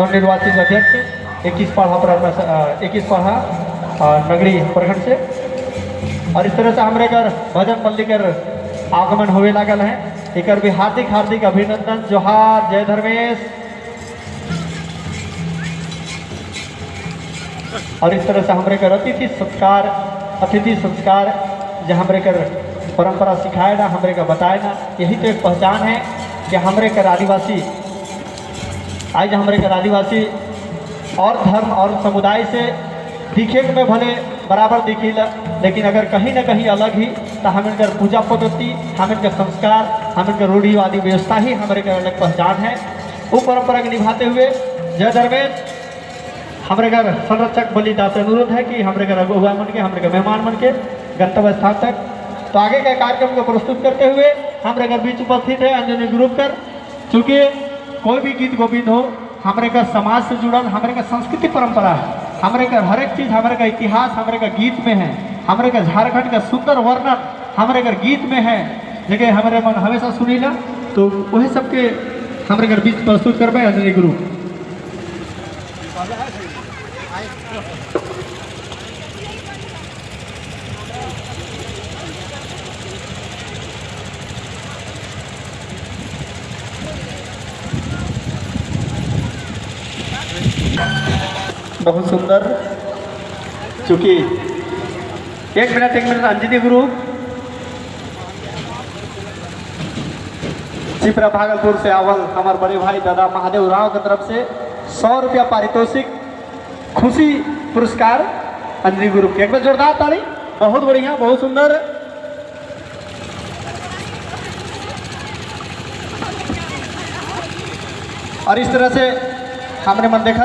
नवनिर्वाचित अध्यक्ष 21 पाढ़ा नगरी प्रखंड से। और इस तरह से हमारे घर भजन मल्लिक आगमन होवे लागल है। एक भी हार्दिक हार्दिक अभिनंदन, जोहार, जय धर्मेश। और इस तरह से हमारे घर अतिथि संस्कार जो हमारे घर परंपरा सिखाए ना, हमारे का बताए ना, यही तो एक पहचान है कि हमारे घर आदिवासी आज हमारे घर आदिवासी और धर्म और समुदाय से दिखे में भले बराबर दिखी, लेकिन अगर कहीं ना कहीं अलग ही तो हमारे घर पूजा पद्धति, हमारे घर संस्कार, हमारे घर रूढ़िवादी व्यवस्था ही हमारे घर अलग पहचान है। वो परंपरा को निभाते हुए जय धर्मेश हमारे घर संरक्षक बलिदास से अनुरोध है कि हमारे घर अगुआ मन के, हमारे घर मेहमान मन के गंतव्य स्थान तक तो आगे के कार्यक्रम को प्रस्तुत करते हुए हमारे घर बीच उपस्थित है अंजनी ग्रुप कर। चूँकि कोई भी गीत गोविंद हो हमारे का समाज से जुड़ल, हमारे का संस्कृति परंपरा है, हमारे का हर एक चीज़, हमारे का इतिहास हमारे का गीत में है, हमारे का झारखंड का सुंदर वर्णन हमारे घर गीत में है, लेकिन हमारे मन हमेशा सुनीला। तो वही सबके हमारे घर बीच प्रस्तुत करबे अंजनी ग्रुप। बहुत सुंदर, चूँकि एक मिनट अंजनी ग्रुप चिपरा भागलपुर से आवल हमारे बड़े भाई दादा महादेव राव की तरफ से 100 रुपया पारितोषिक खुशी पुरस्कार अंजनी ग्रुप के। एक बार जोरदार ताली। बहुत बढ़िया, बहुत सुंदर। और इस तरह से हमने मन देखा